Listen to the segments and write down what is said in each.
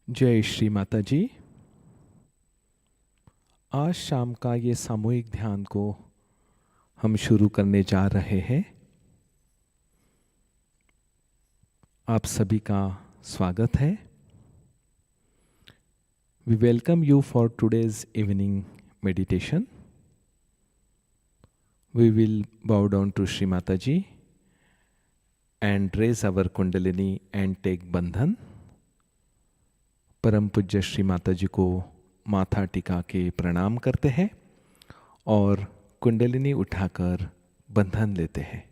जय श्री माताजी। आज शाम का ये सामूहिक ध्यान को हम शुरू करने जा रहे हैं। आप सभी का स्वागत है। We welcome you for today's evening meditation. We will bow down to Shri Mataji and raise our Kundalini and take Bandhan. परम पूज्य श्री माता जी को माथा टिका के प्रणाम करते हैं और कुंडलिनी उठाकर बंधन लेते हैं।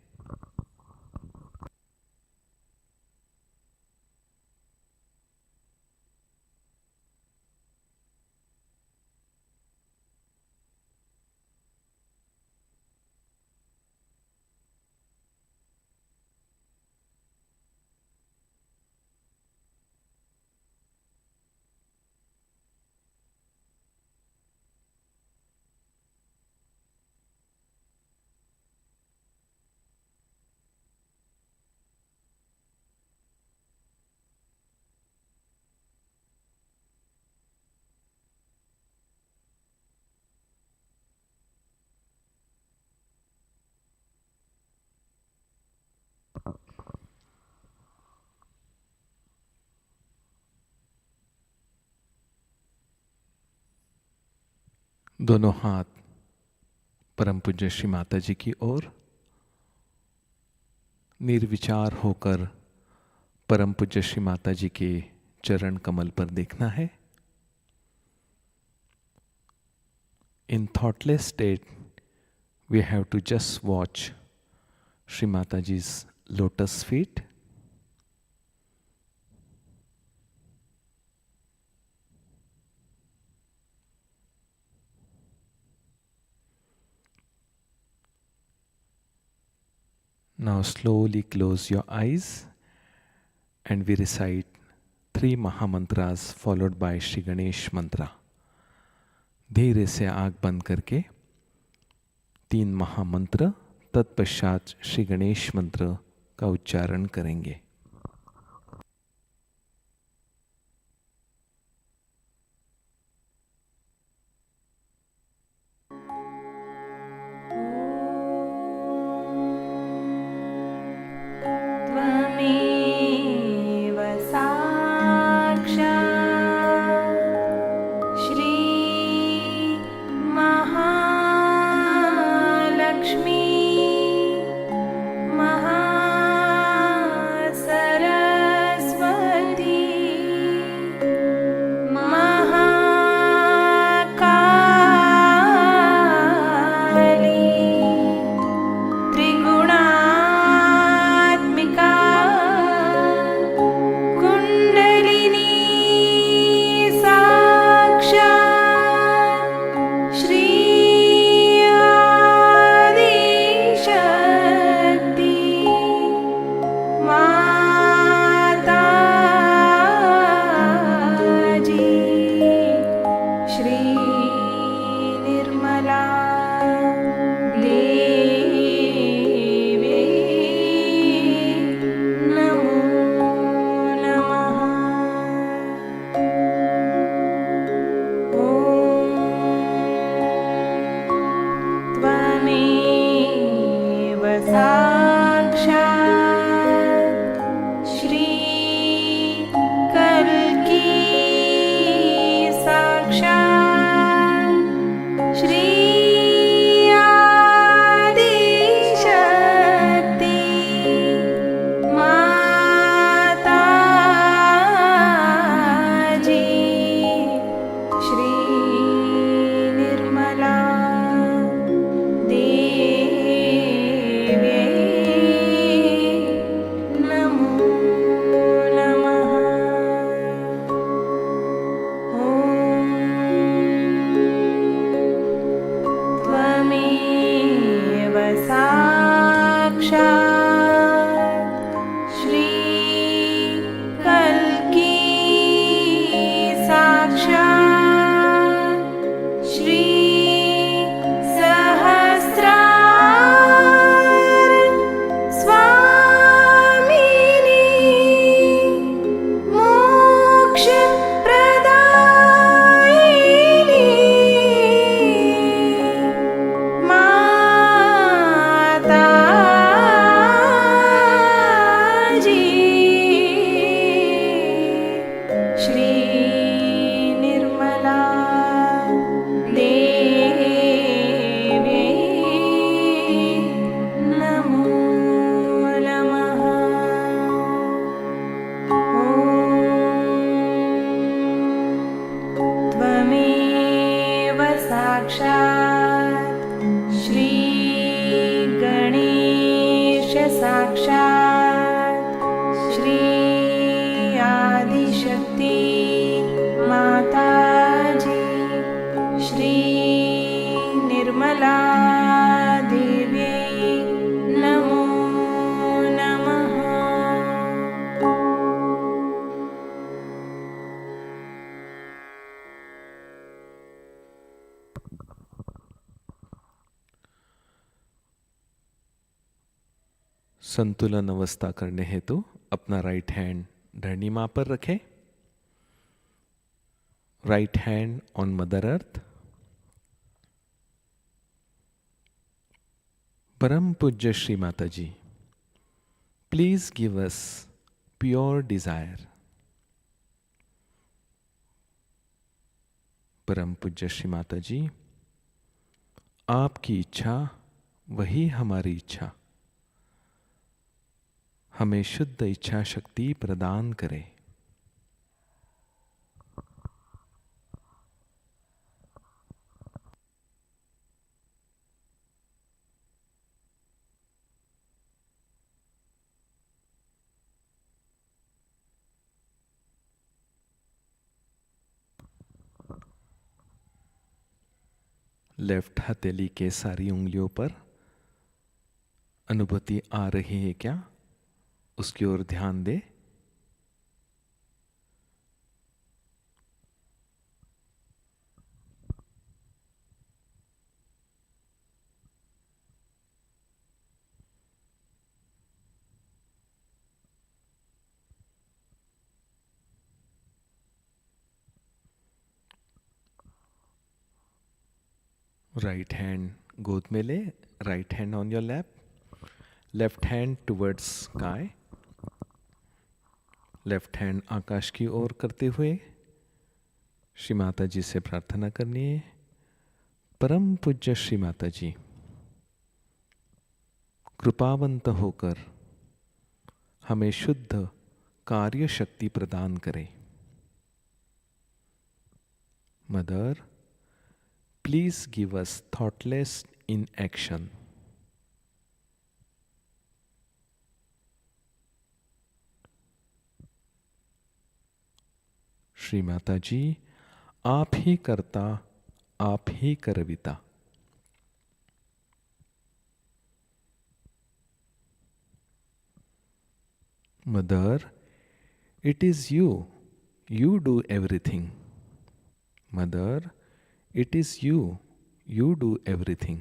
दोनों हाथ परम पूज्य श्री माता जी की ओर, निर्विचार होकर परम पूज्य श्री माता जी के चरण कमल पर देखना है। In thoughtless state, we have to just watch Shri Mataji's lotus feet. Now slowly close your eyes and we recite 3 Mahamantras followed by Shri Ganesh mantra. धीरे से आँख बंद करके 3 महामंत्र तत्पश्चात श्री गणेश मंत्र का उच्चारण करेंगे। श्री निर्मला देव्यै नमो नमः। त्वमेव साक्षात् श्री गणेश साक्षात् श्री आदिशक्ति माताजी श्री निर्मला देव्यै नमो नमः। संतुलन अवस्था करने हेतु अपना राइट हैंड धरणी मां पर रखें। Right hand on mother earth. परम पूज्य Shri Mataji, please give us pure desire. परम पूज्य श्री माताजी, आपकी इच्छा वही हमारी इच्छा। हमें शुद्ध इच्छा शक्ति प्रदान करें। लेफ्ट हथेली के सारी उंगलियों पर अनुभूति आ रही है क्या, उसकी ओर ध्यान दे। राइट हैंड गोद में ले, right hand on your lap, left hand towards sky, left hand आकाश की ओर करते हुए श्री माता जी से प्रार्थना करनी है। परम पूज्य श्री माता जी, कृपावंत होकर हमें शुद्ध कार्य शक्ति प्रदान करें। Mother, please give us thoughtless in action. Shri Mata ji, आप ही करता, आप ही करविता। Mother, it is you, you do everything. Mother, it is you, you do everything.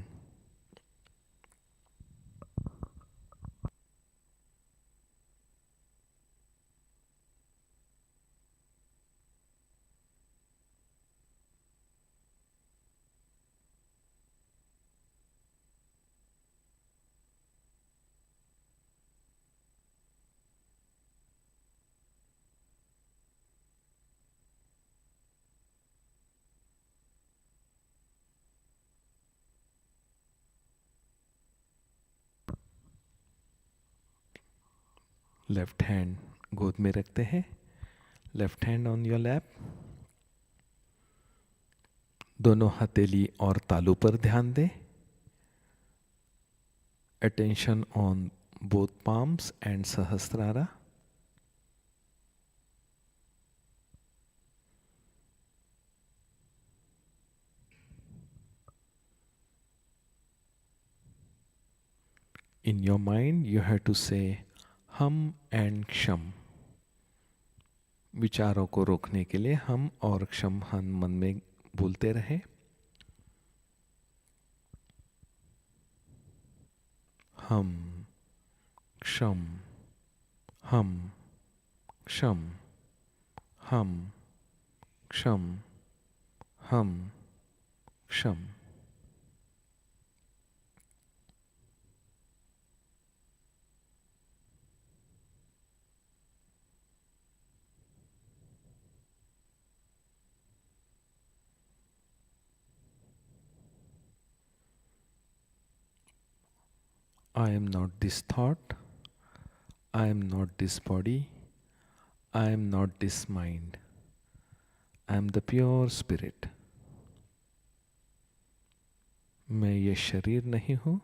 Left hand गोद में रखते हैं, left hand on your lap. दोनों हथेली और तालू पर ध्यान दें। Attention on both palms and Sahasrara. In your mind, you have to say हम and क्षम। विचारों को रोकने के लिए हम और क्षम हम मन में बोलते रहे। हम क्षम, हम क्षम, हम क्षम, हम क्षम। I am not this thought, I am not this body, I am not this mind. I am the pure spirit. मैं ये शरीर नहीं हूँ,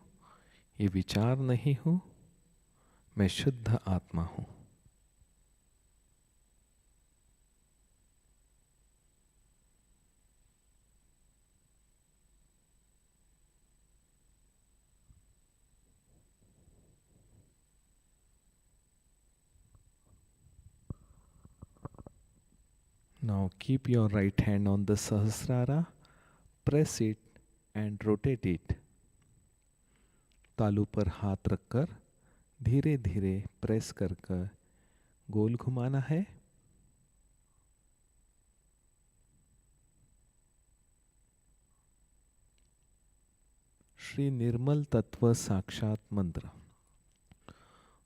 ये विचार नहीं हूँ, मैं शुद्ध आत्मा हूँ. Now keep your right hand on the Sahasrara, press it and rotate it. तालू पर हाथ रखकर धीरे धीरे प्रेस कर कर गोल घुमाना है. श्री निर्मल तत्व साक्षात मंत्र.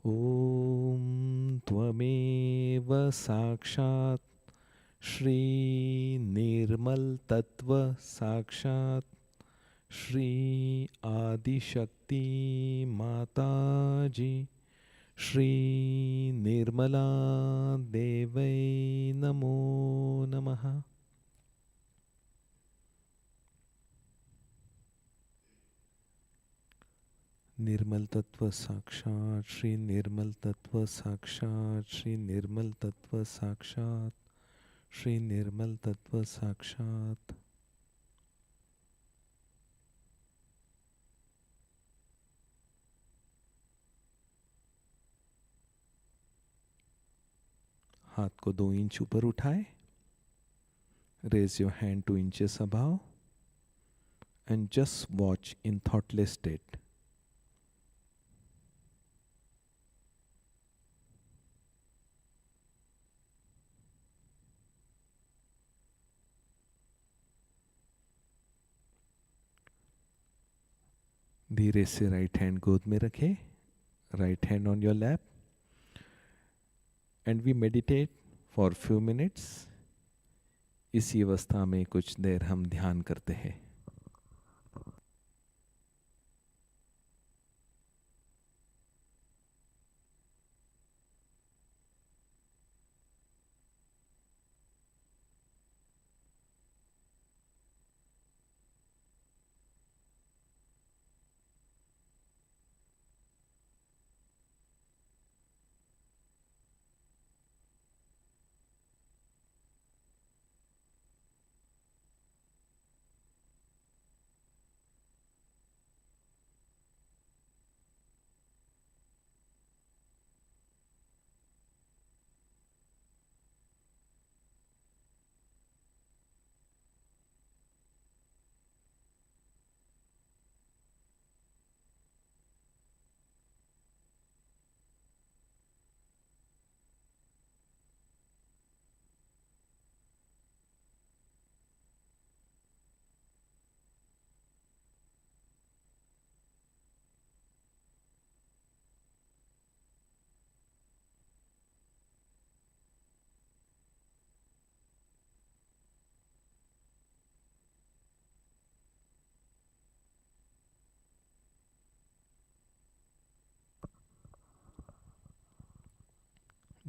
ओम त्वमेव साक्षात श्री निर्मल तत्व साक्षात श्री आदिशक्ति माताजी श्री निर्मला देवै नमो नमः. निर्मल तत्व साक्षात श्री निर्मल तत्व साक्षात श्री निर्मल तत्व साक्षात श्री निर्मल तत्व साक्षात. हाथ को 2 इंच ऊपर उठाए. Raise your hand 2 inches above and just watch in thoughtless state. धीरे से राइट हैंड गोद में रखें, right hand on your lap, and we meditate for few minutes. इसी अवस्था में कुछ देर हम ध्यान करते हैं.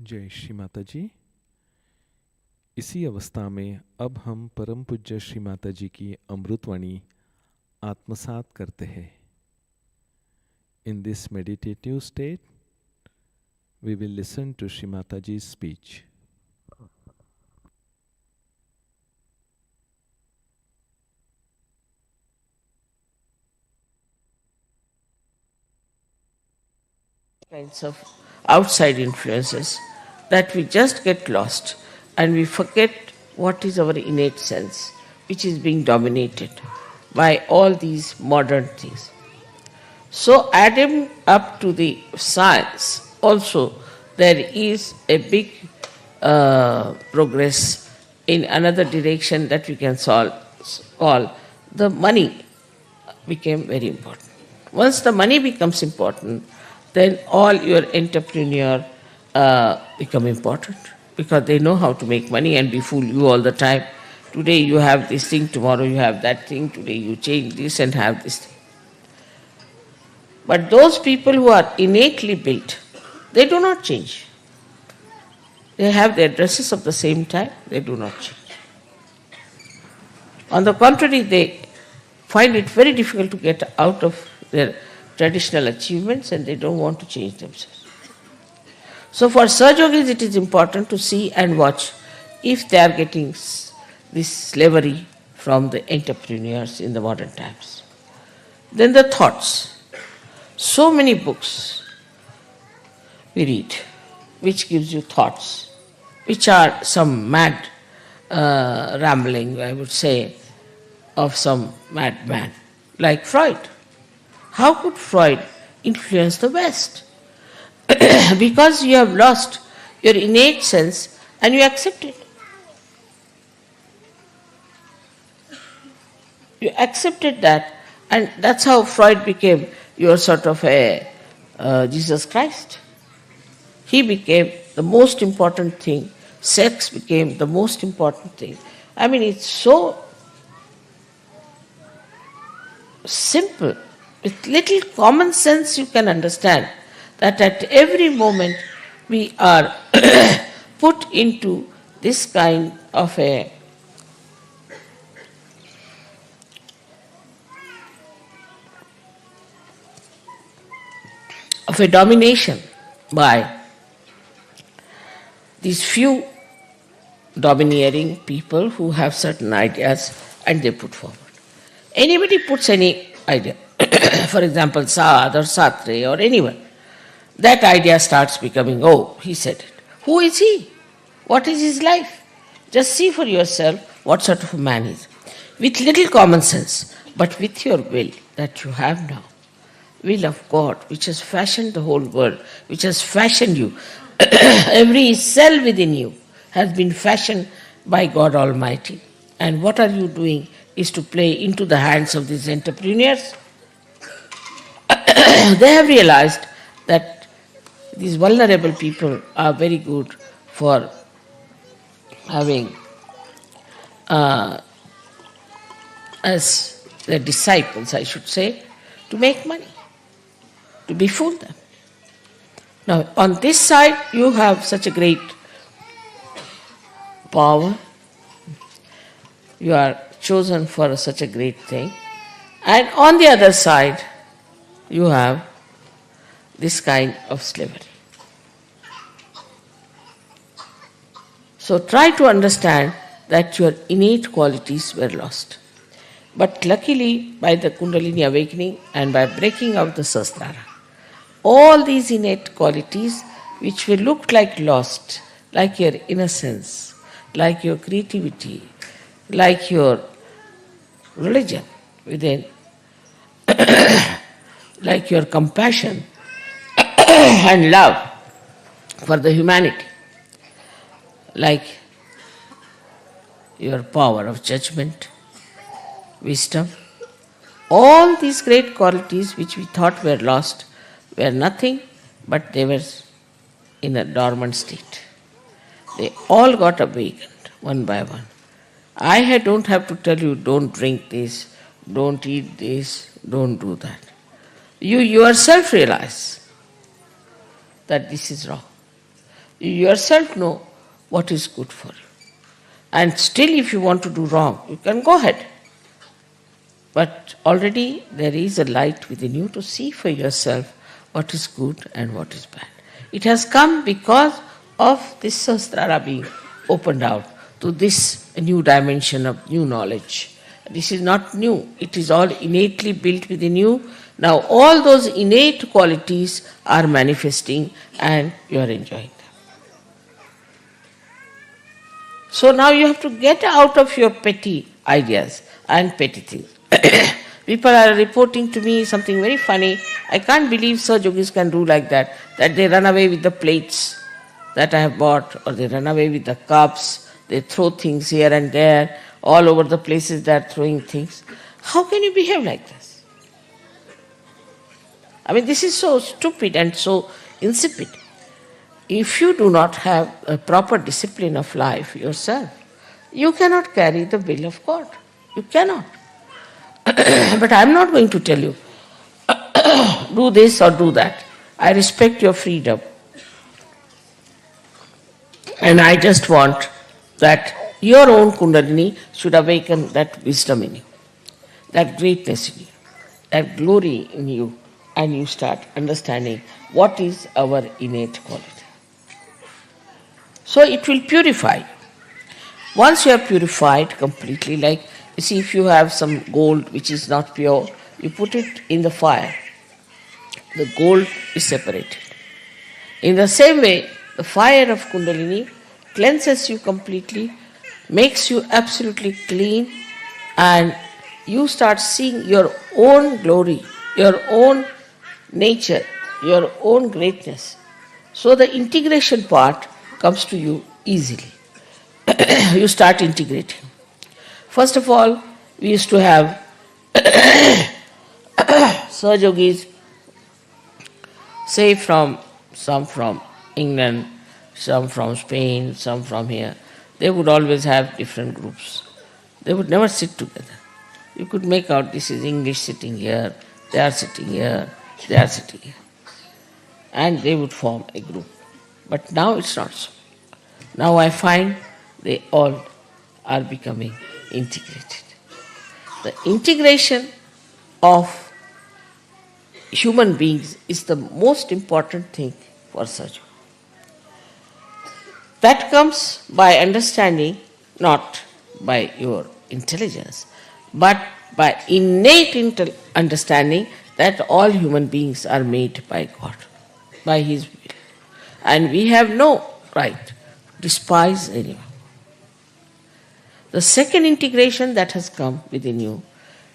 जय श्री माताजी. इसी अवस्था में अब हम परम पूज्य श्री माताजी की अमृतवाणी आत्मसात करते हैं. In this meditative state we will listen to Shri Mataji speech. Kinds of outside influences that we just get lost and we forget what is our innate sense, which is being dominated by all these modern things. So adding up to the science also, there is a big progress in another direction that we can call the money became very important. Once the money becomes important, then all your entrepreneur become important because they know how to make money and befool you all the time. Today you have this thing, tomorrow you have that thing, today you change this and have this thing. But those people who are innately built, they do not change. They have their dresses of the same type, they do not change. On the contrary, they find it very difficult to get out of their traditional achievements and they don't want to change themselves. So for Sahajogis, it is important to see and watch if they are getting this slavery from the entrepreneurs in the modern times. Then the thoughts. So many books we read, which gives you thoughts, which are some mad rambling, I would say, of some madman, like Freud. How could Freud influence the West? Because you have lost your innate sense and you accept it. You accepted that, and that's how Freud became your sort of a Jesus Christ. He became the most important thing. Sex became the most important thing. I mean, it's so simple. With little common sense, you can understand that at every moment we are put into this kind of a domination by these few domineering people who have certain ideas and they put forward. Anybody puts any idea, for example, Saad or Satre or anyone, that idea starts becoming, oh, he said it. Who is he? What is his life? Just see for yourself what sort of a man he is. With little common sense, but with your will that you have now, will of God, which has fashioned the whole world, which has fashioned you, every cell within you has been fashioned by God Almighty. And what are you doing is to play into the hands of these entrepreneurs. They have realized that these vulnerable people are very good for having as their disciples, I should say, to make money, to befool them. Now, on this side, you have such a great power. You are chosen for such a great thing. And on the other side, you have this kind of slavery. So try to understand that your innate qualities were lost. But luckily, by the Kundalini awakening and by breaking out the Sahasrara, all these innate qualities which will look like lost, like your innocence, like your creativity, like your religion within, like your compassion and love for the humanity, like your power of judgment, wisdom, all these great qualities which we thought were lost were nothing but they were in a dormant state. They all got awakened one by one. I don't have to tell you, don't drink this, don't eat this, don't do that. You yourself realize that this is wrong. You yourself know what is good for you. And still if you want to do wrong, you can go ahead. But already there is a light within you to see for yourself what is good and what is bad. It has come because of this Sahasrara being opened out to this new dimension of new knowledge. This is not new. It is all innately built within you. Now all those innate qualities are manifesting and you are enjoying them. So now you have to get out of your petty ideas and petty things. People are reporting to me something very funny. I can't believe Sahajogis can do like that they run away with the plates that I have bought, or they run away with the cups, they throw things here and there, all over the places they are throwing things. How can you behave like this? I mean, this is so stupid and so insipid. If you do not have a proper discipline of life yourself, you cannot carry the will of God. You cannot. But I am not going to tell you do this or do that. I respect your freedom. And I just want that your own Kundalini should awaken that wisdom in you, that greatness in you, that glory in you, and you start understanding what is our innate quality. So it will purify. Once you are purified completely, like you see, if you have some gold which is not pure, you put it in the fire, the gold is separated. In the same way, the fire of Kundalini cleanses you completely, makes you absolutely clean, and you start seeing your own glory, your own nature, your own greatness. So the integration part comes to you easily. You start integrating. First of all, we used to have Sahajayogis, say some from England, some from Spain, some from here. They would always have different groups. They would never sit together. You could make out this is English sitting here, they are sitting here, they are sitting here. And they would form a group. But now it's not so. Now I find they all are becoming integrated. The integration of human beings is the most important thing for Sahaja. That comes by understanding, not by your intelligence, but by innate understanding that all human beings are made by God, by His will. And we have no right to despise anyone. The second integration that has come within you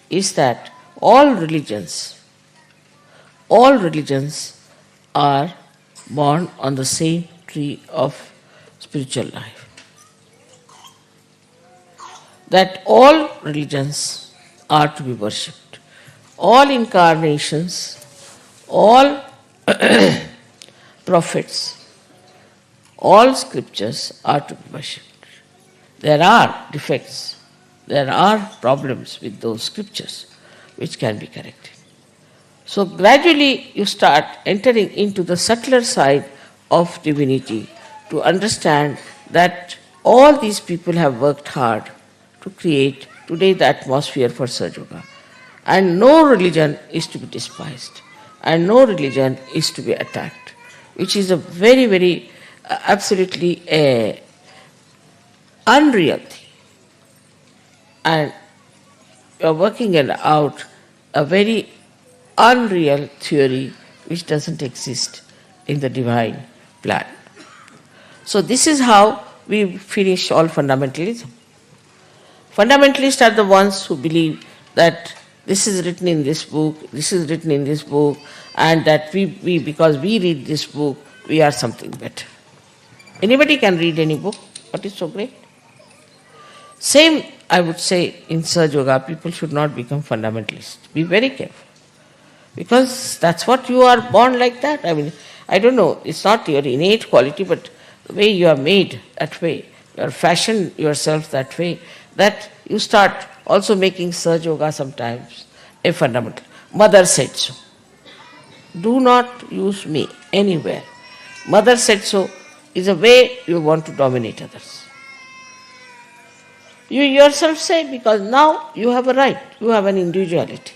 is that all religions are born on the same tree of spiritual life. That all religions are to be worshipped. All incarnations, all prophets, all scriptures are to be worshipped. There are defects, there are problems with those scriptures which can be corrected. So gradually you start entering into the subtler side of divinity to understand that all these people have worked hard to create today the atmosphere for Sahaja. And no religion is to be despised, and no religion is to be attacked, which is a very, very absolutely unreal thing. And you are working out a very unreal theory which doesn't exist in the divine plan. So this is how we finish all fundamentalism. Fundamentalists are the ones who believe that this is written in this book, this is written in this book, and that we because we read this book, we are something better. Anybody can read any book. What is so great? Same, I would say, in Sahaja, people should not become fundamentalists. Be very careful. Because that's what you are born like that. I mean, I don't know, it's not your innate quality, but the way you are made that way, you are fashioned yourself that way, that you start also making Sahaja sometimes a fundamental. Mother said so. Do not use me anywhere. Mother said so is a way you want to dominate others. You yourself say, because now you have a right, you have an individuality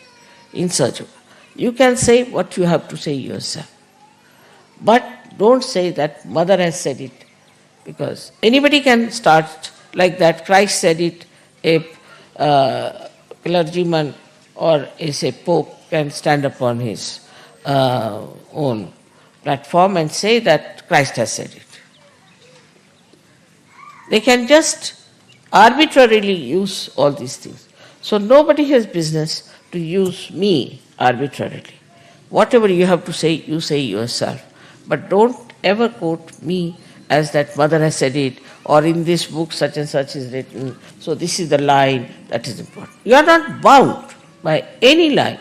in Sahaja. You can say what you have to say yourself. But don't say that mother has said it, because anybody can start like that. Christ said it, a clergyman or a pope can stand upon his own platform and say that Christ has said it. They can just arbitrarily use all these things. So nobody has business to use me arbitrarily. Whatever you have to say, you say yourself. But don't ever quote me as that mother has said it, or in this book such and such is written, so this is the line that is important. You are not bound by any line,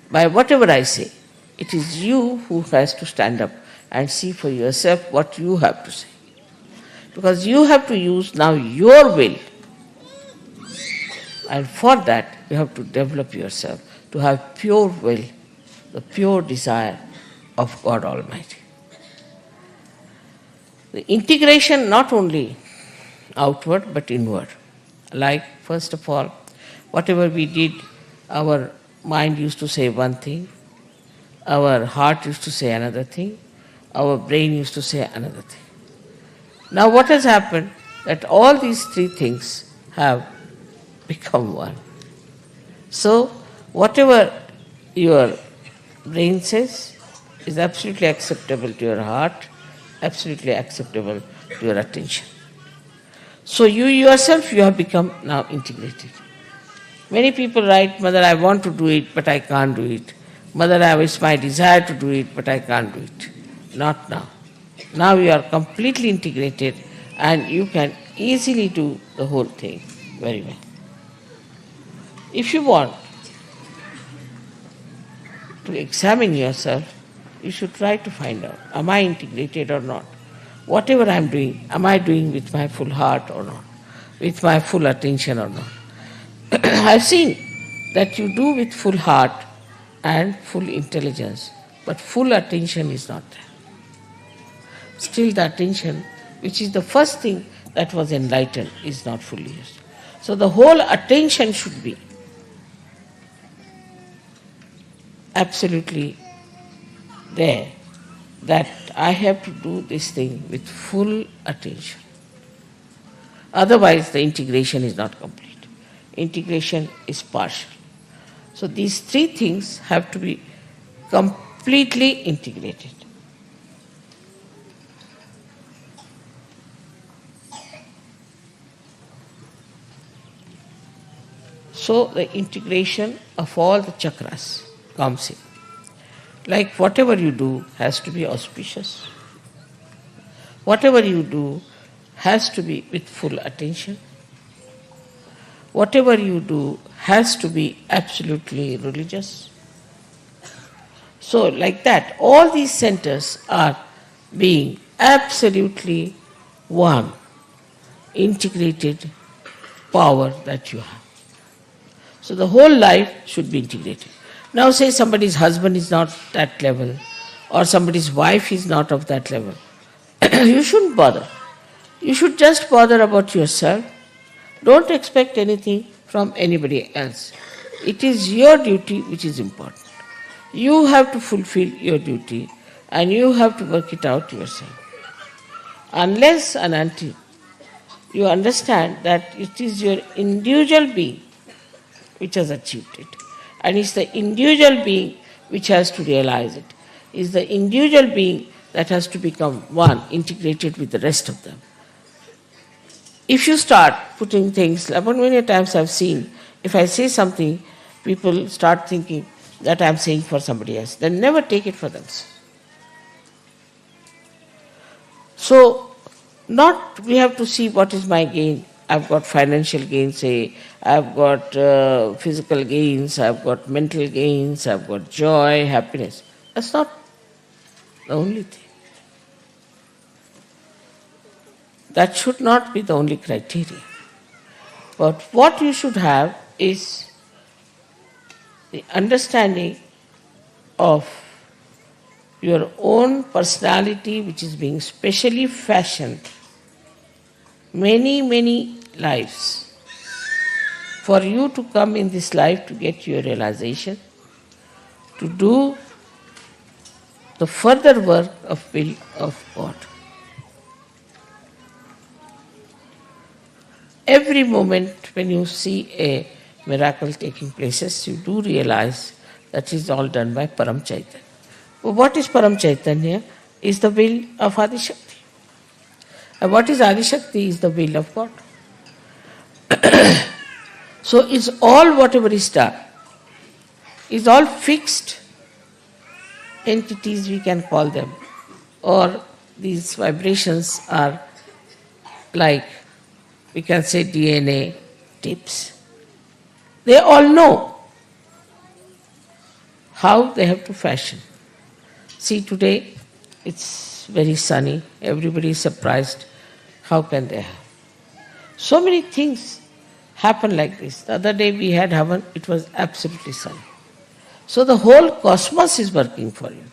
by whatever I say. It is you who has to stand up and see for yourself what you have to say. Because you have to use now your will. And for that, you have to develop yourself to have pure will, the pure desire of God Almighty. The integration not only outward but inward. Like, first of all, whatever we did, our mind used to say one thing, our heart used to say another thing, our brain used to say another thing. Now what has happened? That all these three things have become one. So whatever your brain says is absolutely acceptable to your heart, absolutely acceptable to your attention. So you yourself, you have become now integrated. Many people write, Mother, I want to do it, but I can't do it. Mother, it's my desire to do it, but I can't do it. Not now. Now you are completely integrated and you can easily do the whole thing very well. If you want to examine yourself, you should try to find out, am I integrated or not? Whatever I am doing, am I doing with my full heart or not? With my full attention or not? I've seen that you do with full heart and full intelligence, but full attention is not there. Still the attention, which is the first thing that was enlightened, is not fully used. So the whole attention should be absolutely there, that I have to do this thing with full attention. Otherwise the integration is not complete. Integration is partial. So these three things have to be completely integrated. So the integration of all the chakras comes in. Like whatever you do has to be auspicious. Whatever you do has to be with full attention. Whatever you do has to be absolutely religious. So like that, all these centers are being absolutely one, integrated power that you have. So the whole life should be integrated. Now say somebody's husband is not that level, or somebody's wife is not of that level. You shouldn't bother. You should just bother about yourself. Don't expect anything from anybody else. It is your duty which is important. You have to fulfill your duty and you have to work it out yourself. Unless and until you understand that it is your individual being which has achieved it, and it's the individual being which has to realize it. It's the individual being that has to become one, integrated with the rest of them. If you start putting things, about many times I've seen, if I say something, people start thinking that I'm saying for somebody else. They never take it for themselves. So, not we have to see what is my gain. I've got financial gains, say, I've got physical gains, I've got mental gains, I've got joy, happiness. That's not the only thing. That should not be the only criteria. But what you should have is the understanding of your own personality, which is being specially fashioned many, many lives for you to come in this life to get your realization, to do the further work of will of God. Every moment when you see a miracle taking places, you do realize that is all done by Param Chaitanya. Well, what is Param Chaitanya? Is the will of Adi Shakti. And what is Adi Shakti? Is the will of God. So it's all whatever is done. Is all fixed entities, we can call them. Or these vibrations are like, we can say DNA tips. They all know how they have to fashion. See, today it's very sunny. Everybody is surprised. How can they have? So many things happen like this. The other day we had Havan, it was absolutely sunny. So the whole cosmos is working for you.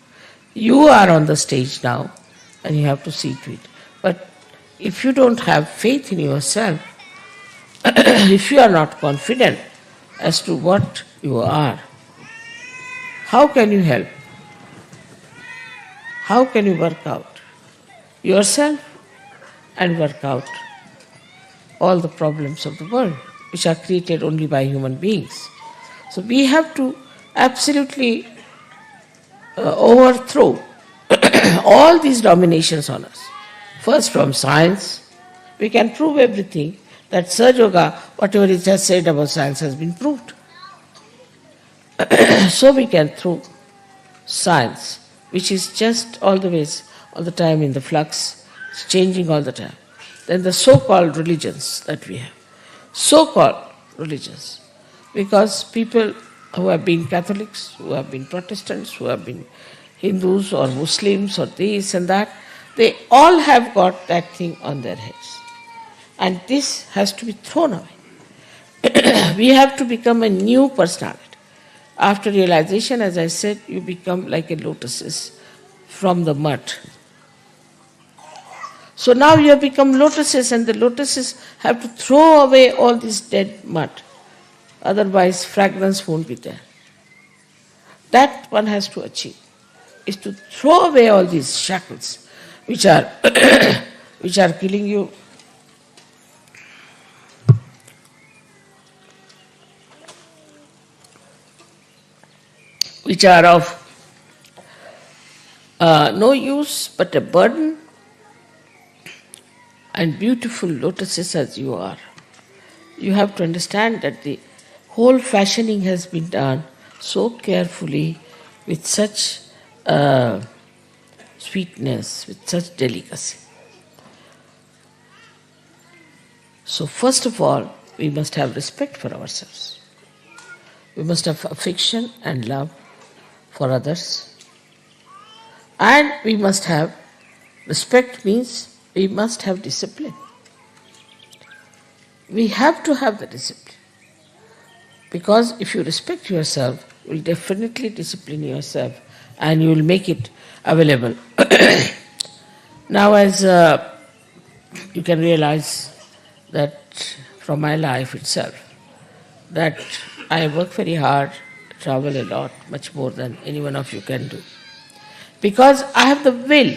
You are on the stage now and you have to see to it. But if you don't have faith in yourself, if you are not confident as to what you are, how can you help? How can you work out yourself and work out all the problems of the world, which are created only by human beings? So we have to absolutely overthrow all these dominations on us. First, from science, we can prove everything. That Sahajayoga, whatever it has said about science, has been proved. So we can throw science, which is just all the time in the flux, it's changing all the time. Then the so-called religions that we have. So-called religions. Because people who have been Catholics, who have been Protestants, who have been Hindus or Muslims or this and that, they all have got that thing on their heads. And this has to be thrown away. We have to become a new personality. After realization, as I said, you become like a lotuses from the mud. So now you have become lotuses, and the lotuses have to throw away all this dead mud. Otherwise, fragrance won't be there. That one has to achieve, is to throw away all these shackles which are which are killing you. Which are of no use but a burden, and beautiful lotuses as you are. You have to understand that the whole fashioning has been done so carefully, with such sweetness, with such delicacy. So first of all, we must have respect for ourselves. We must have affection and love for others. And we must have, respect means we must have discipline. We have to have the discipline. Because if you respect yourself, you will definitely discipline yourself and you will make it available. Now as you can realize that from my life itself, that I work very hard, travel a lot, much more than any one of you can do. Because I have the will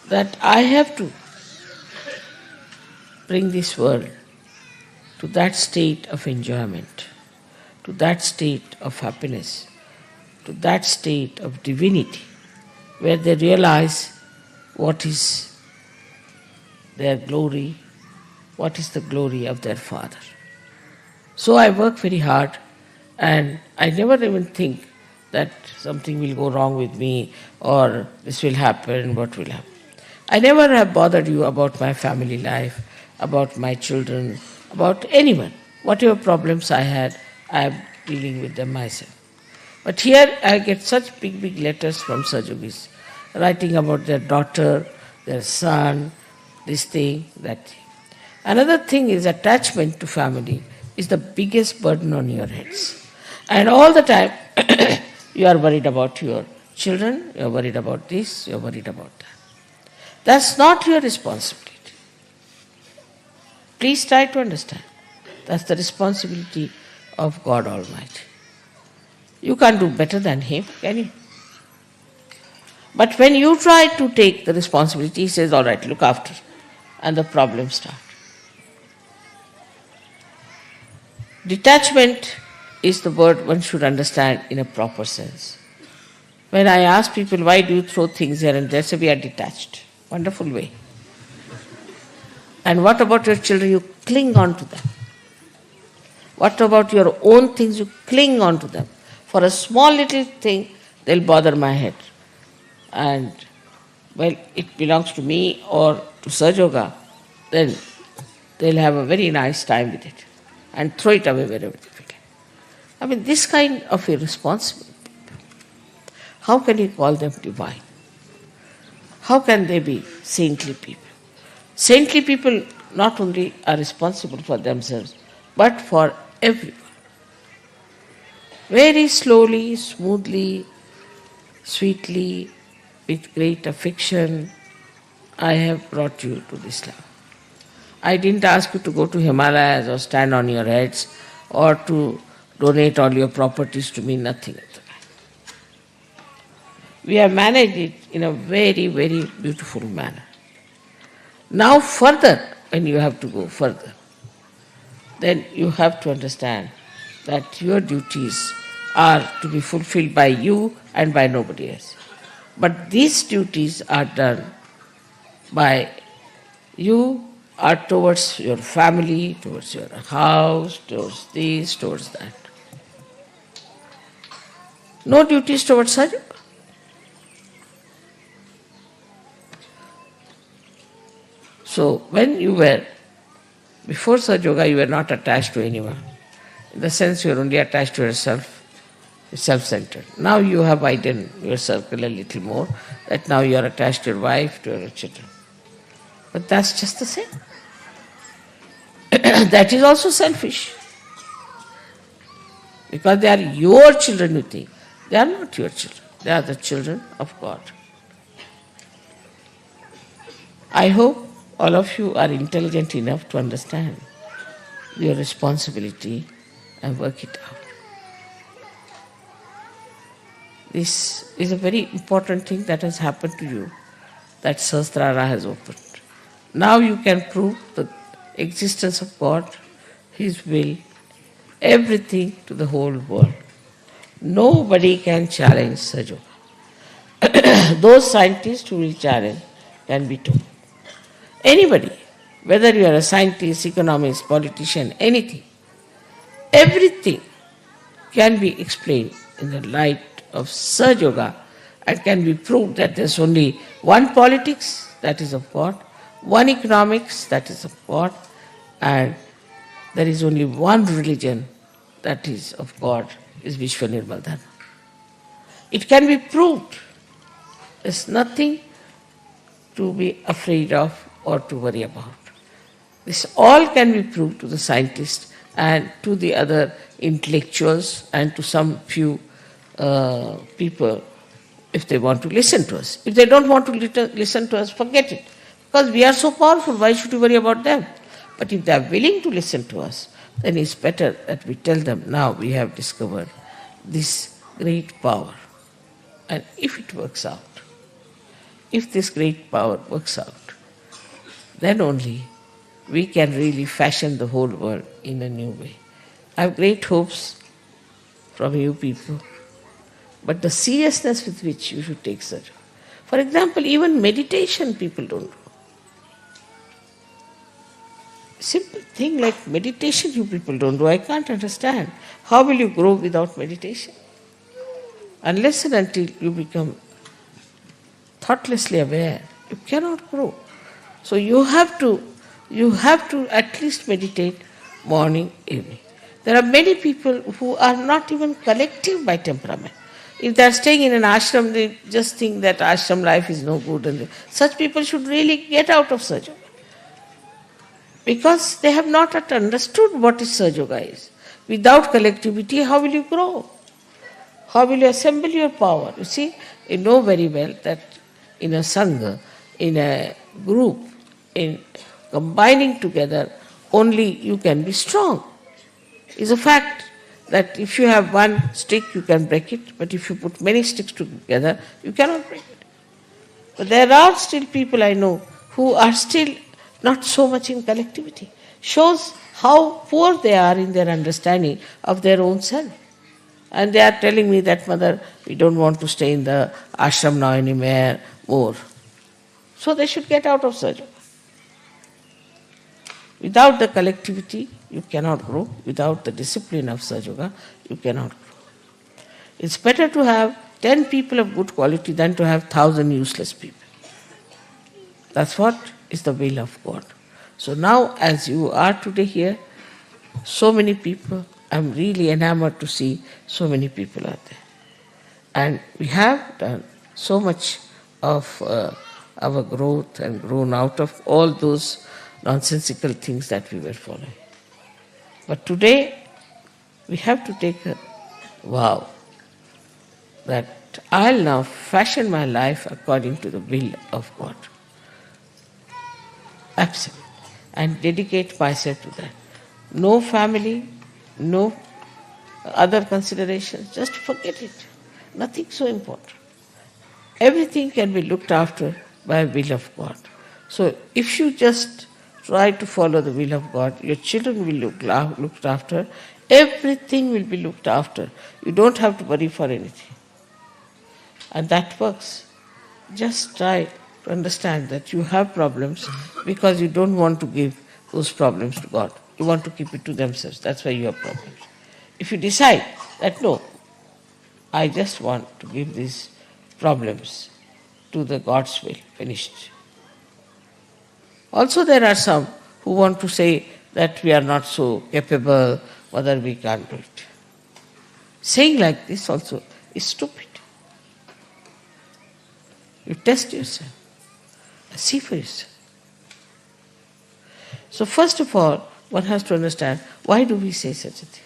that I have to bring this world to that state of enjoyment, to that state of happiness, to that state of divinity, where they realize what is their glory, what is the glory of their Father. So I work very hard, and I never even think that something will go wrong with me, or this will happen, what will happen. I never have bothered you about my family life, about my children, about anyone. Whatever problems I had, I am dealing with them myself. But here I get such big letters from Sahajogis, writing about their daughter, their son, this thing, that thing. Another thing is attachment to family is the biggest burden on your heads. And all the time you are worried about your children, you are worried about this, you are worried about that. That's not your responsibility. Please try to understand. That's the responsibility of God Almighty. You can't do better than Him, can you? But when you try to take the responsibility, He says, all right, look after. And the problems start. Detachment is the word one should understand in a proper sense. When I ask people, why do you throw things here and there, say, we are detached. Wonderful way. And what about your children? You cling on to them. What about your own things? You cling on to them. For a small little thing, they'll bother my head. And, well, it belongs to me or to Sahajayoga, then they'll have a very nice time with it and throw it away wherever they can. I mean, this kind of irresponsible people, how can you call them divine? How can they be saintly people? Saintly people not only are responsible for themselves, but for everyone. Very slowly, smoothly, sweetly, with great affection, I have brought you to this level. I didn't ask you to go to Himalayas or stand on your heads or to donate all your properties to me, nothing. We have managed it in a very, very beautiful manner. Now further, when you have to go further, then you have to understand that your duties are to be fulfilled by you and by nobody else. But these duties are done by you, are towards your family, towards your house, towards this, towards that. No duties towards Sahaja. So when you were, before Sahaja, you were not attached to anyone. In the sense you are only attached to yourself, self-centered. Now you have widened your circle a little more, that now you are attached to your wife, to your children. But that's just the same. That is also selfish. Because they are your children, you think. They are not your children. They are the children of God. I hope all of you are intelligent enough to understand your responsibility and work it out. This is a very important thing that has happened to you, that Sahasrara has opened. Now you can prove the existence of God, His will, everything to the whole world. Nobody can challenge Sahaja. Those scientists who will challenge can be told. Anybody, whether you are a scientist, economist, politician, anything, everything can be explained in the light of Sahaja and can be proved that there's only one politics, that is of God, one economics, that is of God, and there is only one religion, that is of God, is Vishwa Nirmal Dharma. It can be proved. There's nothing to be afraid of or to worry about. This all can be proved to the scientists and to the other intellectuals and to some few people if they want to listen to us. If they don't want to listen to us, forget it. Because we are so powerful, why should we worry about them? But if they are willing to listen to us, then it's better that we tell them, now we have discovered this great power. And if it works out, if this great power works out, then only we can really fashion the whole world in a new way. I have great hopes from you people, but the seriousness with which you should take such. For example, even meditation people don't do. Simple thing like meditation you people don't do, I can't understand. How will you grow without meditation? Unless and until you become thoughtlessly aware, you cannot grow. So you have to at least meditate morning, evening. There are many people who are not even collective by temperament. If they are staying in an ashram, they just think that ashram life is no good. And such people should really get out of Sahaja. Because they have not yet understood what is Sahaja is. Without collectivity, how will you grow? How will you assemble your power? You see, you know very well that in a sangha, in a group, in combining together, only you can be strong. It's a fact that if you have one stick, you can break it, but if you put many sticks together, you cannot break it. But there are still people I know who are still not so much in collectivity. Shows how poor they are in their understanding of their own self. And they are telling me that, Mother, we don't want to stay in the ashram now anymore, more. So they should get out of Sahaja. Without the collectivity, you cannot grow. Without the discipline of Sahaja, you cannot grow. It's better to have 10 people of good quality than to have 1,000 useless people. That's what is the will of God. So now, as you are today here, so many people, I'm really enamored to see so many people out there. And we have done so much of our growth and grown out of all those nonsensical things that we were following. But today, we have to take a vow that I'll now fashion my life according to the will of God. Absolute. And dedicate myself to that. No family, no other considerations, just forget it. Nothing so important. Everything can be looked after by will of God. So if you just try to follow the will of God, your children will looked after, everything will be looked after. You don't have to worry for anything. And that works. Just try to understand that you have problems because you don't want to give those problems to God. You want to keep it to themselves. That's why you have problems. If you decide that no, I just want to give these problems to the God's will, finished. Also there are some who want to say that we are not so capable, whether we can't do it. Saying like this also is stupid. You test yourself. See for yourself. So first of all, one has to understand, why do we say such a thing?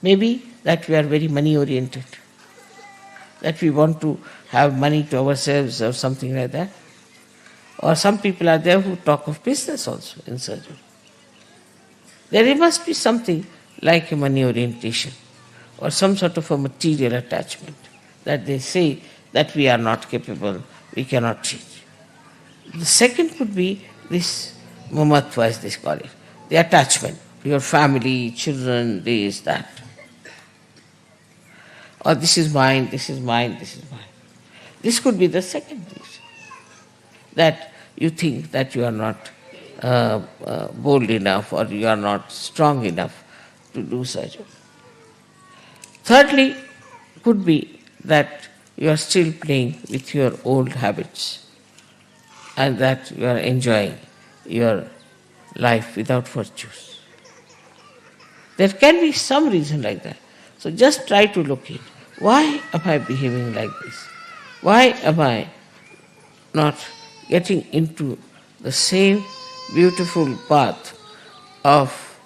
Maybe that we are very money oriented, that we want to have money to ourselves or something like that. Or some people are there who talk of business also in surgery. There must be something like a money orientation or some sort of a material attachment that they say that we are not capable, we cannot change. The second could be this mamatva, as they call it, the attachment, your family, children, this, that. Or this is mine, this is mine, this is mine. This could be the second reason, that you think that you are not bold enough or you are not strong enough to do surgery. Thirdly, could be that you are still playing with your old habits and that you are enjoying your life without virtues. There can be some reason like that. So just try to locate, why am I behaving like this? Why am I not getting into the same beautiful path of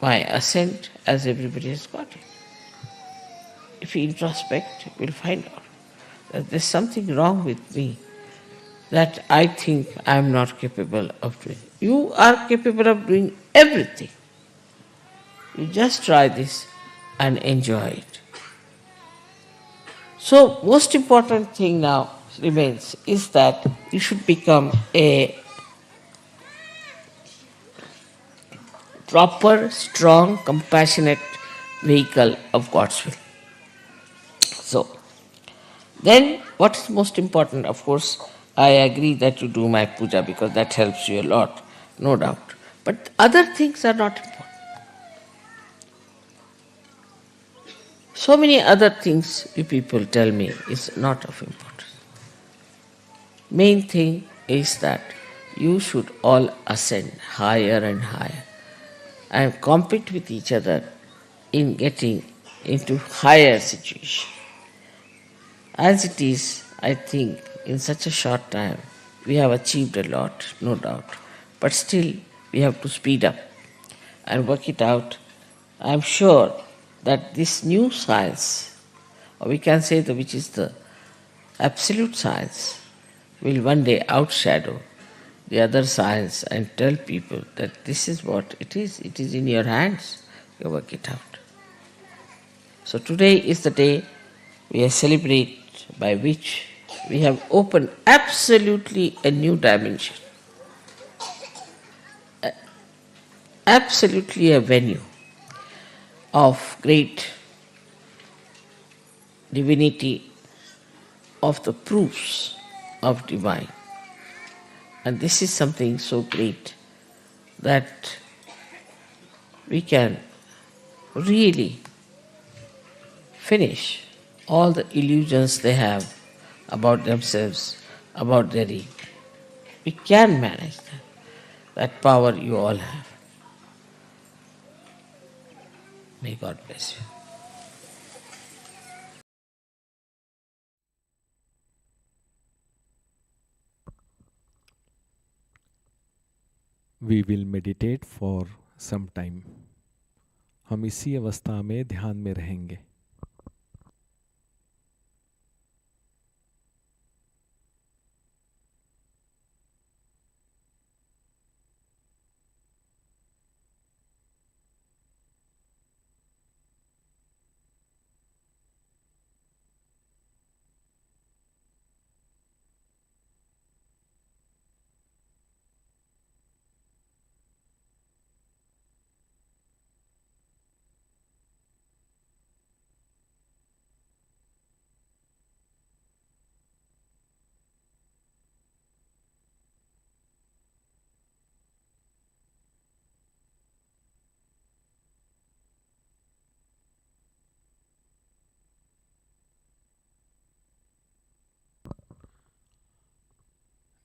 my ascent as everybody has got it? If you introspect, you will find out that there's something wrong with me that I think I am not capable of doing. You are capable of doing everything. You just try this and enjoy it. So, most important thing now remains is that you should become a proper, strong, compassionate vehicle of God's will. So, then what is most important? Of course, I agree that you do my puja because that helps you a lot, no doubt. But other things are not important. So many other things you people tell me is not of importance. Main thing is that you should all ascend higher and higher and compete with each other in getting into higher situation. As it is, I think in such a short time we have achieved a lot, no doubt. But still we have to speed up and work it out. I am sure that this new science, or we can say which is the absolute science, will one day outshadow the other science and tell people that this is what it is in your hands, you work it out. So today is the day we celebrate by which we have opened absolutely a new dimension, absolutely a venue of great divinity, of the proofs of divine. And this is something so great that we can really finish all the illusions they have about themselves, about their ego. We can manage that. That power you all have. May God bless you. We will meditate for some time. हम इसी अवस्था में ध्यान में रहेंगे।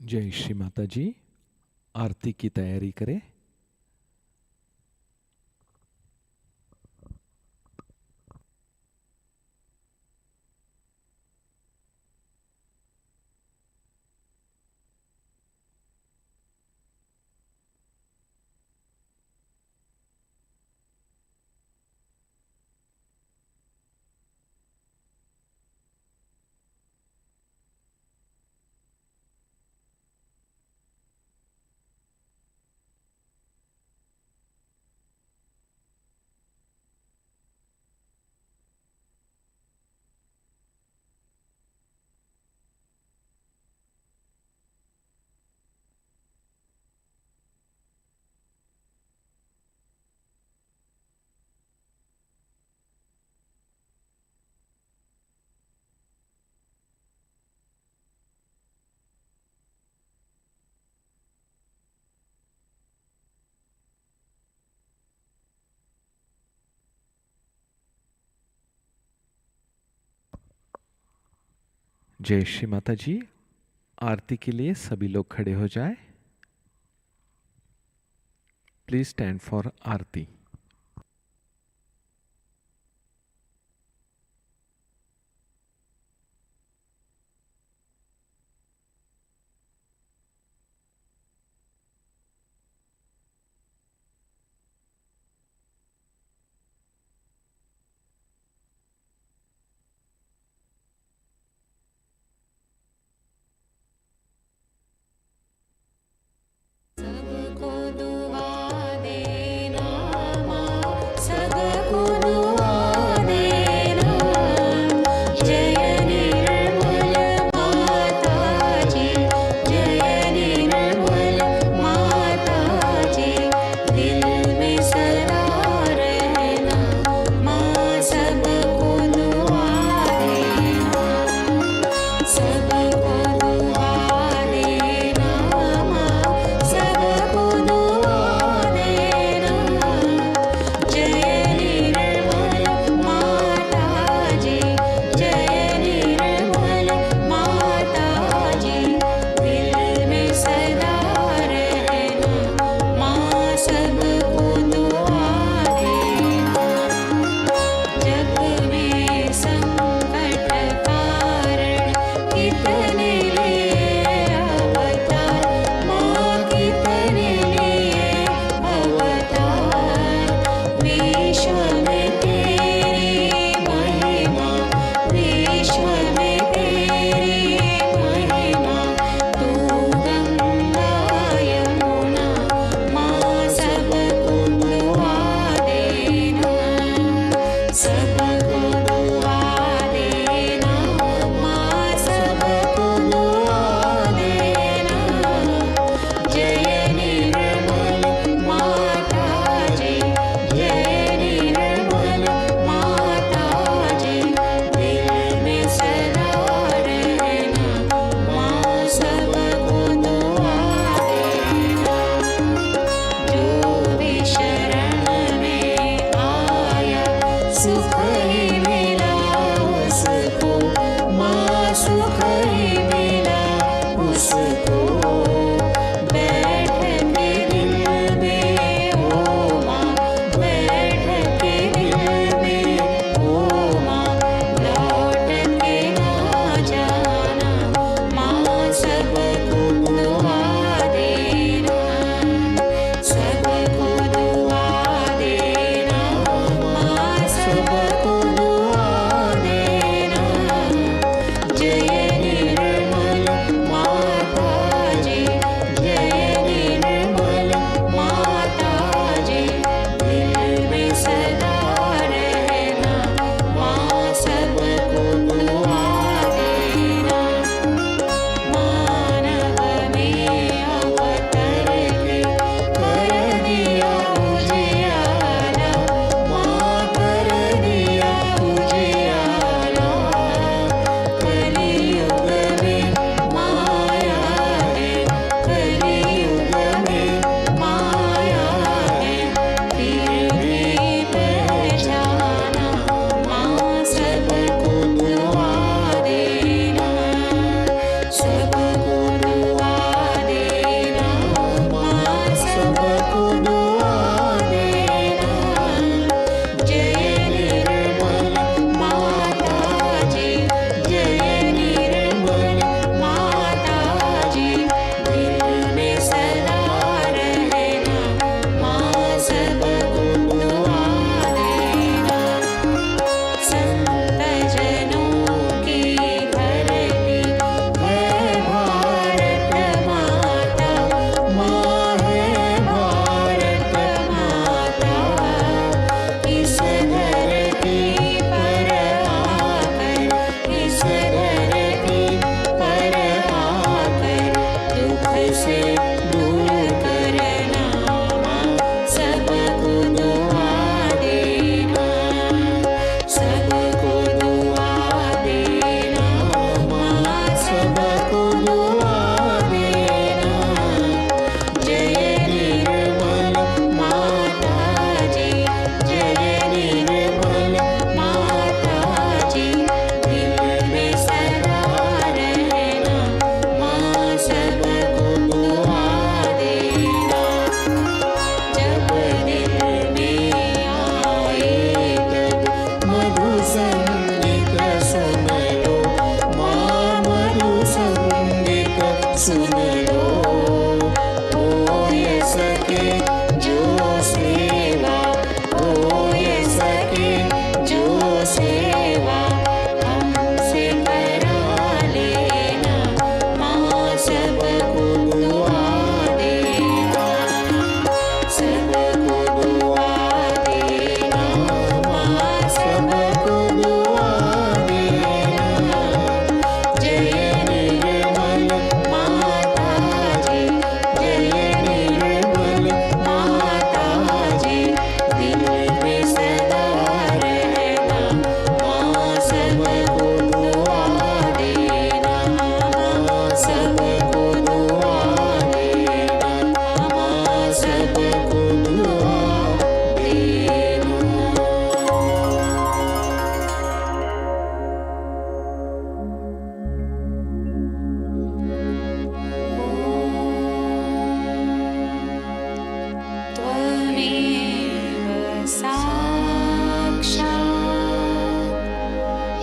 जय श्री माता जी। आरती की तैयारी करें। जय श्री माता जी। आरती के लिए सभी लोग खड़े हो जाएं। प्लीज स्टैंड फॉर आरती। सबको दुआ देना।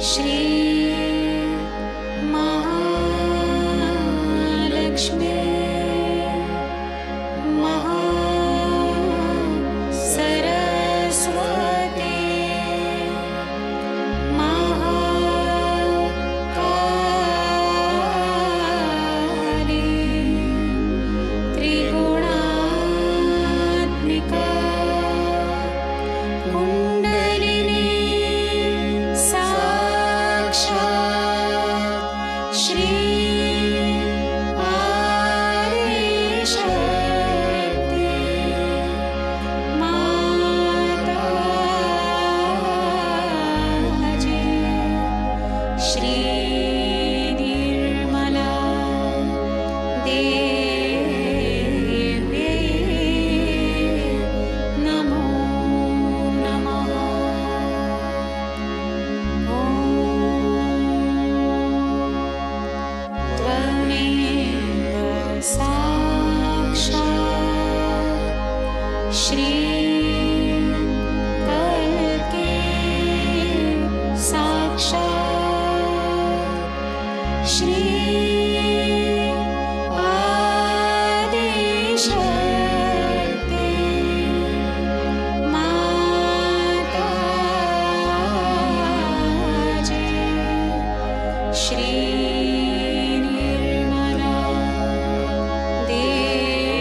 श्री महालक्ष्मी महासरस्वती महाकाली त्रिगुणात्मिका कुण्डलिनी साक्षात् श्री आदिशक्ति माताजी श्री निर्मला देव्यै नमो नमः ॐ त्वमेव साक्षात् श्री कल्के साक्षात् श्री आदिशक्ति माताजी श्री निर्मला देव्यै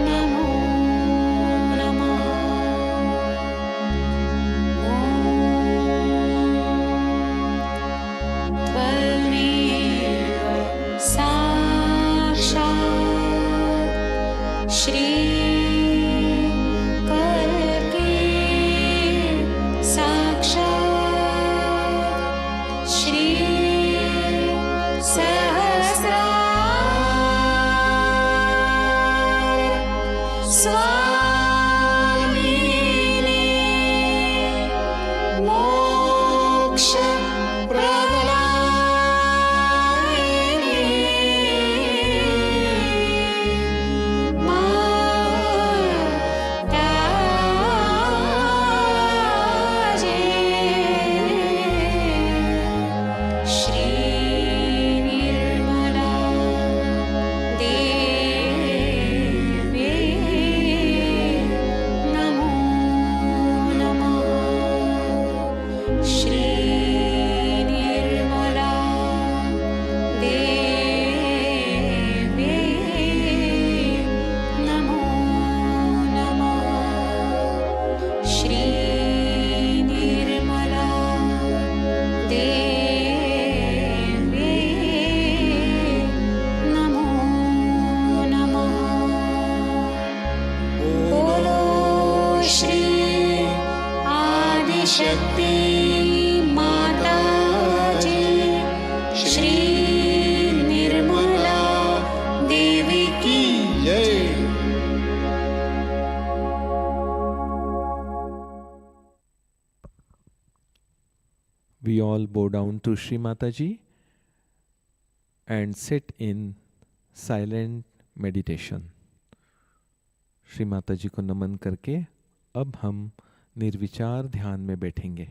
नमो नमः ॐ त्वमेव साक्षात् श्री कल्के साक्षात् श्री सहस्रार स्वामिनी मोक्ष माताजी श्री निर्मला देव्यै नमो नमः श्री निर्मला देव्यै नमो नमः श्री निर्मला देव्यै नमो नमः बोलो श्री आदिशक्ति माताजी श्री निर्मला देवी की We all bow down to Shri Mataji and sit in silent meditation. Shri माताजी को नमन करके अब हम निर्विचार ध्यान में बैठेंगे.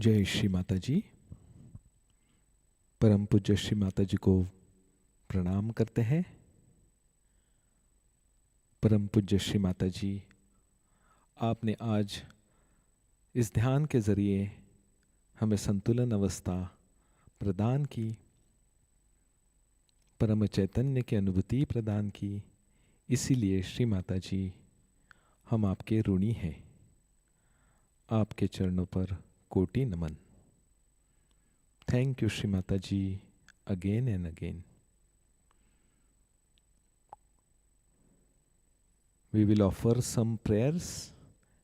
जय श्री माता जी। परम पूज्य श्री माता जी को प्रणाम करते हैं। परम पूज्य श्री माता जी, आपने आज इस ध्यान के जरिए हमें संतुलन अवस्था प्रदान की, परम चैतन्य की अनुभूति प्रदान की। इसीलिए श्री माता जी हम आपके ऋणी हैं। आपके चरणों पर कोटि नमन। Thank you Shri Mata ji again and again. We will offer some prayers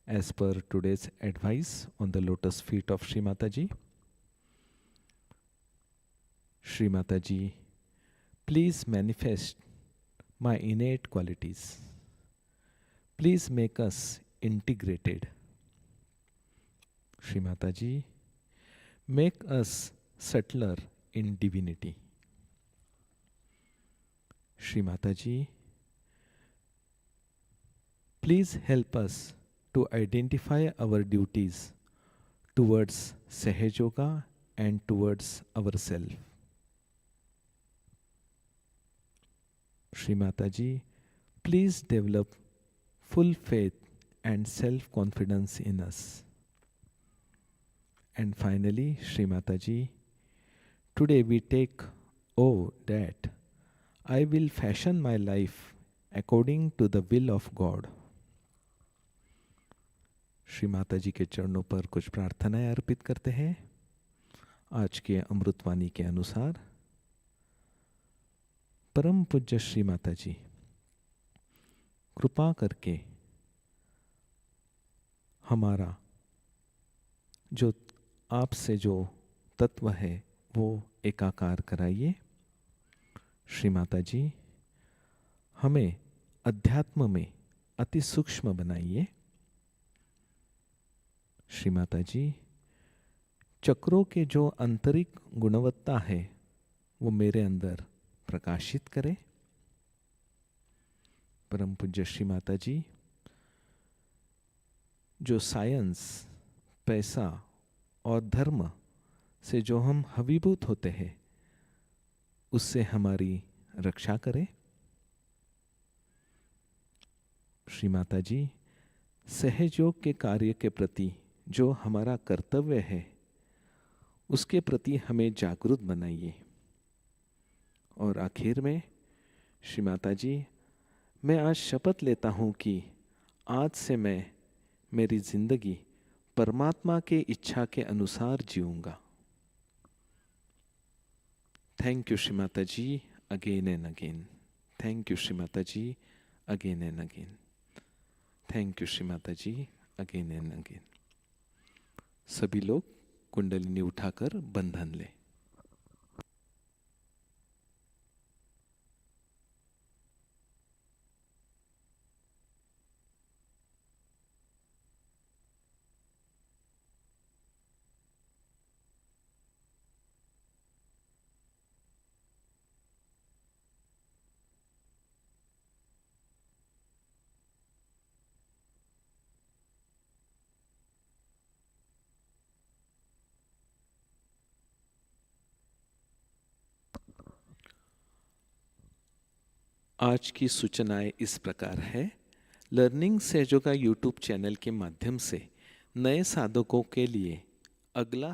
as per today's advice on the lotus feet of Shri Mataji. Shri Mataji, please manifest my innate qualities. Please make us integrated. Shri Mataji, make us subtler in divinity. Shri Mataji, please help us to identify our duties towards Sahajayoga and towards ourselves. Shri Mataji, please develop full faith and self-confidence in us. And finally, Shri Mataji, today we take oath that I will fashion my life according to the will of God. Shri Mata जी के चरणों पर कुछ प्रार्थनाएं अर्पित करते हैं आज के अमृतवाणी के अनुसार। परम पूज्य श्री माता जी, कृपा करके हमारा जो आपसे जो तत्व है वो एकाकार कराइए। श्री माता जी, हमें अध्यात्म में अति सूक्ष्म बनाइए। श्री माता जी, चक्रों के जो आंतरिक गुणवत्ता है वो मेरे अंदर प्रकाशित करे। परम पूज्य श्री माता जी, जो साइंस, पैसा और धर्म से जो हम हवीभूत होते हैं उससे हमारी रक्षा करें। श्री माता जी, सहयोग के कार्य के प्रति जो हमारा कर्तव्य है उसके प्रति हमें जागरूक बनाइए। और आखिर में श्री माता जी, मैं आज शपथ लेता हूँ कि आज से मैं मेरी जिंदगी परमात्मा के इच्छा के अनुसार जीऊंगा। Thank you Shri Mata ji, again and again. Thank you Shri Mata ji, again and again. Thank you Shri Mata ji, again and again. सभी लोग कुंडलिनी उठाकर बंधन लें। आज की सूचनाएं इस प्रकार है। लर्निंग सहयोगा यूट्यूब चैनल के माध्यम से नए साधकों के लिए अगला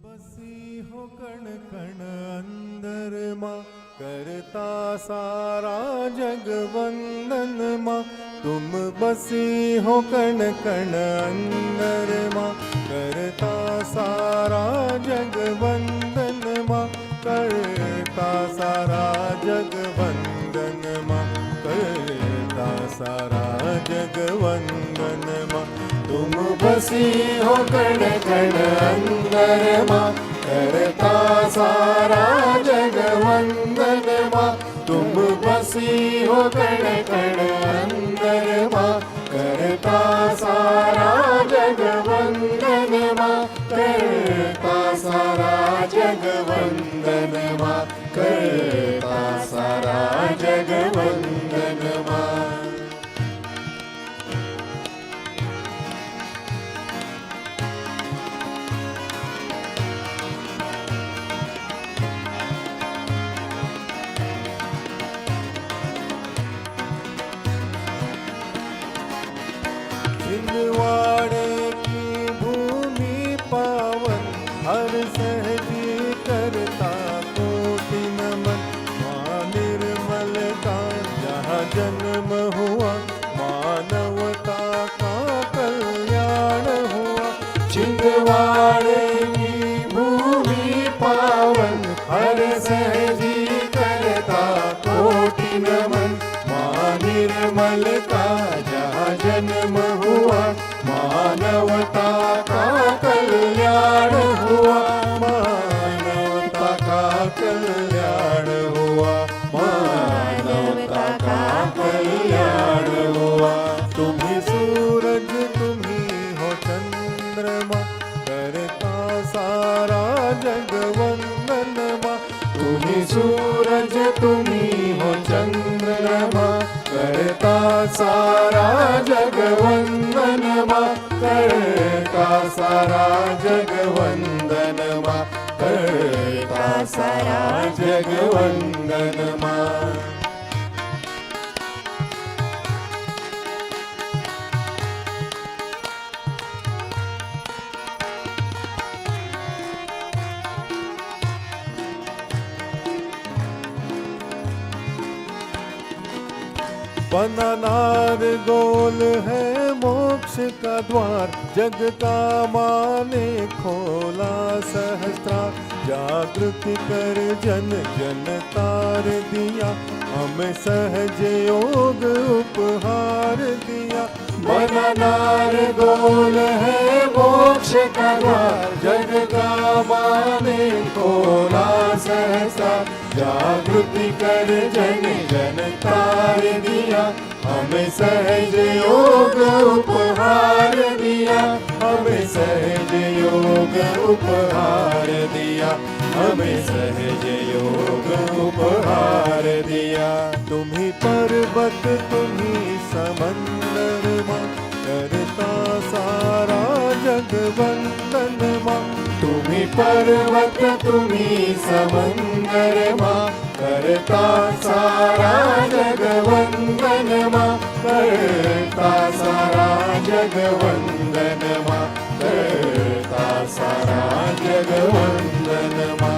बसी हो कण कण अंदर माँ, करता सारा जग वंदन माँ। तुम बसी हो कण कण अंदर माँ, करता सारा जग वंदन माँ। करता सारा जग वंदन माँ, करता सारा जग वंदन माँ। तुम बसी हो कण कण अंदर माँ, करता सारा जग वंदन माँ। तुम बसी हो कण कण अंदर माँ, करता सारा जग वंदन माँ। करता सारा जग वंदन माँ, करता सारा जग वंदन माँ। छिंदवाड़े की भूमि पावन, हर सहजी करता कोटि नमन। माँ निर्मलता जहाँ जन्म हुआ, मानवता का कल्याण हुआ। छिंदवाड़े की भूमि पावन, हर सहजी करता कल्याण हुआ, मानवता का कल्याण हुआ। तुम ही सूरज तुम ही हो चंद्रमा, करता सारा जग वंदन माँ। तुम ही सूरज तुम ही हो चंद्रमा, करता सारा जग वंदन माँ। करता सारा जग वंदन माँ, करता सारा जग वंदन माँ। बना नार गोल है मोक्ष का द्वार, जग का माने खोला सहस्त्रार। जागृति कर जन जन तार दिया, हमें सहज योग उपहार दिया। बना नार गोल है मोक्ष का द्वार, जग का माने खोला सहस्त्रार। जागृति कर जन जन तार दिया, हमें सहज योग उपहार दिया। हमें सहज योग उपहार दिया, हमें सहज योग उपहार दिया। तुम ही पर्वत तुम ही समंदर माँ, करता सारा जग वंदन माँ। तुम ही पर्वत तुम ही समंदर माँ, करता सारा जग वंदन माँ। करता सारा जग वंदन माँ, करता सारा जग वंदन माँ।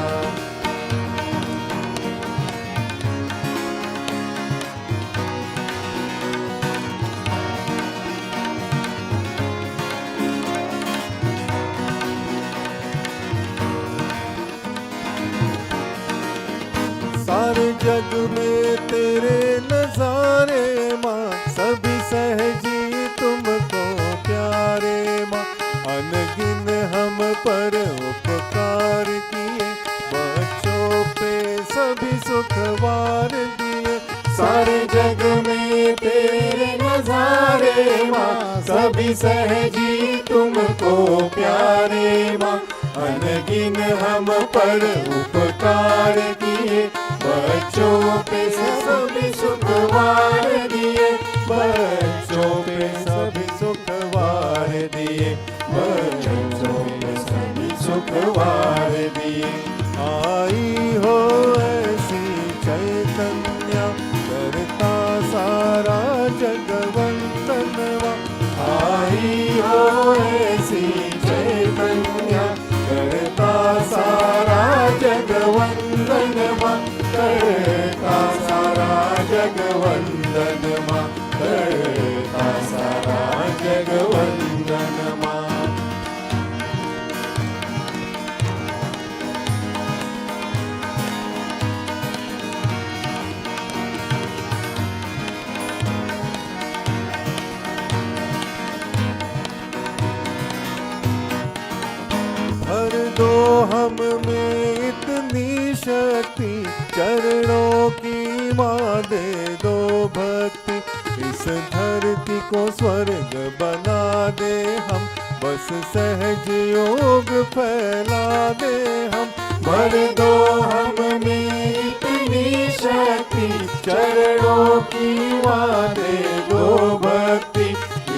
सारे जग में तेरे नजारे माँ, सभी सहजी तुमको प्यारे माँ। अनगिन हम पर उपकार किए, बच्चों पे सभी सुखवार दिए। सारे जग में तेरे नजारे माँ, सभी सहजी तुमको प्यारे माँ। अनगिन हम पर उपकार किए, बच्चों पे सभी सुखवार दिए। बच्चों पे सभी सुखवार दिए, बच्चों पे सभी सुखवार दिए। आई हो ऐसी चैतन्य, करता सारा जग वंदनवा। आई हो ऐसी चैतन्य, करता सारा जग वंदनवा। करता सारा जग वंदनमा, करता सारा जग वंदनमा। भर दो हम में इतनी शक्ति, चरणों की माँ दे दो भक्ति। इस धरती को स्वर्ग बना दे हम, बस सहज योग फैला दे हम। भर दो हम में इतनी शक्ति, चरणों की माँ दे दो भक्ति।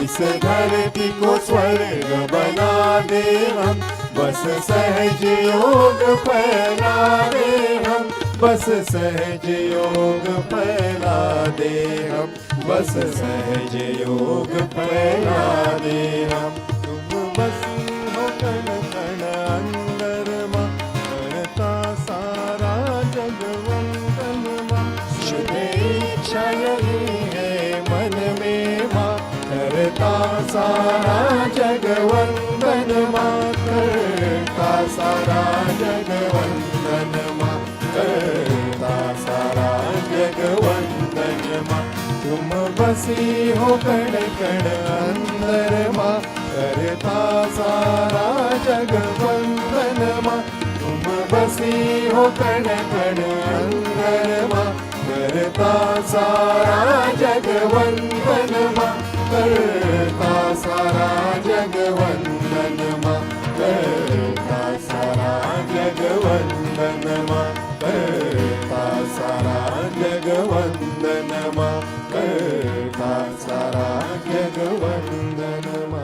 इस धरती को स्वर्ग बना दे हम, बस सहज योग फैला दे हम। बस सहज योग फैला दे हम, बस सहज योग फैला दे हम। तुम बसी हो कण कण अंदर माँ, करता सारा जग वंदन माँ। शुभ इच्छा यही है मन में माँ, करता सारा जग वंदन माँ। करता सारा जग वंदन माँ, करता सारा जग वंदन माँ। तुम बसी हो कण कण अंदर माँ, करता सारा जग वंदन माँ। तुम बसी वासी हो कण कण अंगनमा करता सारा जगवंदनमा करता सारा जगवंदनमा करता सारा जगवंदनमा करता सारा जगवंदनमा करता सारा जगवंदनमा.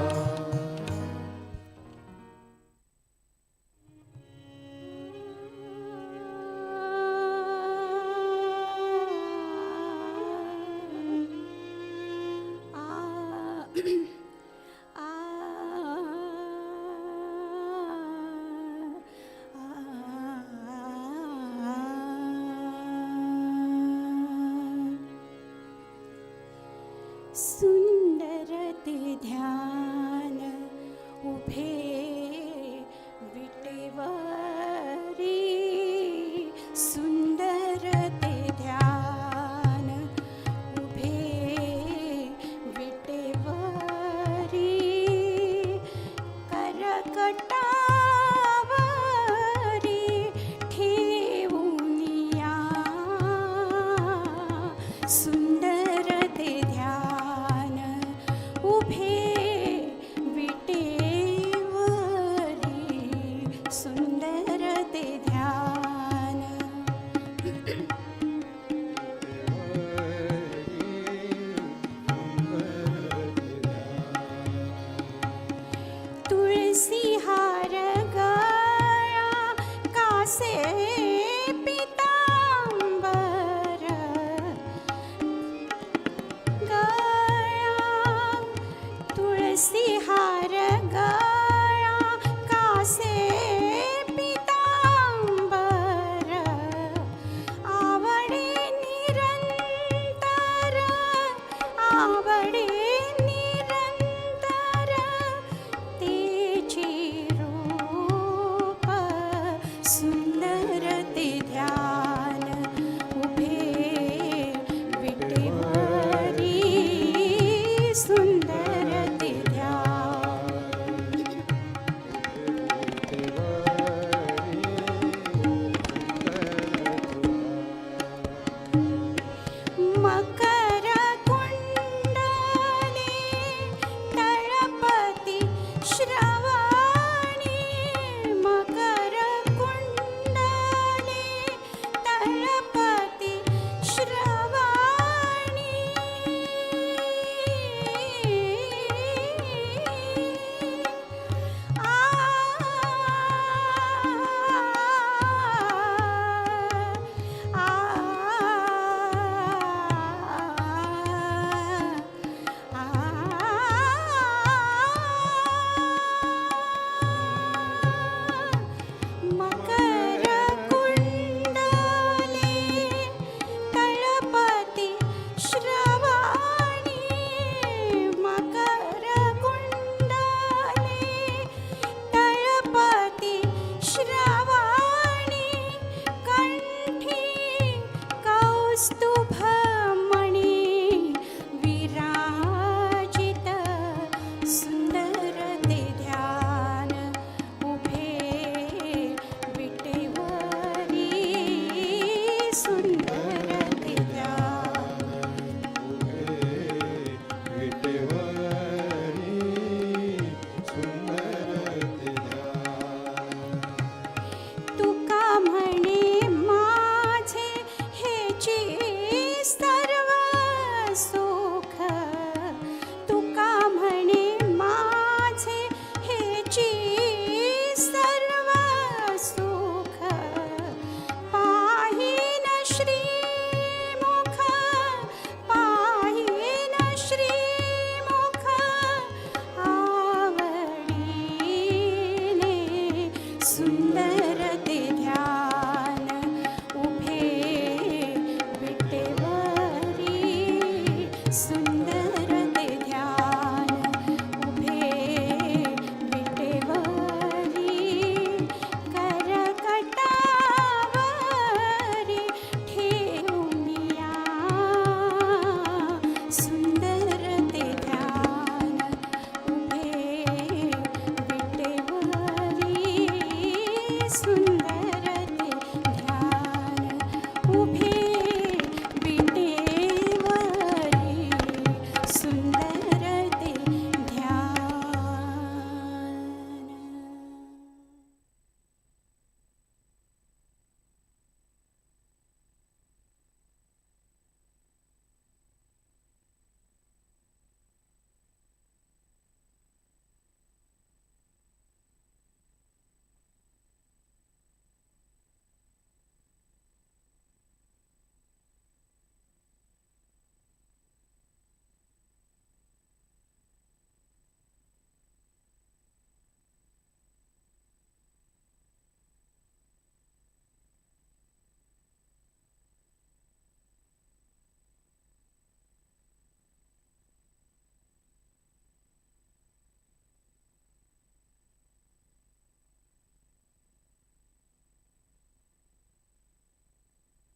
सुंदर ते ध्यान उभे विटेवरी सुंदर ते ध्यान उभे विटेवरी करकटावरी ठेवूनिया सुंदर ते ध्यान उभे विटेवरी उभे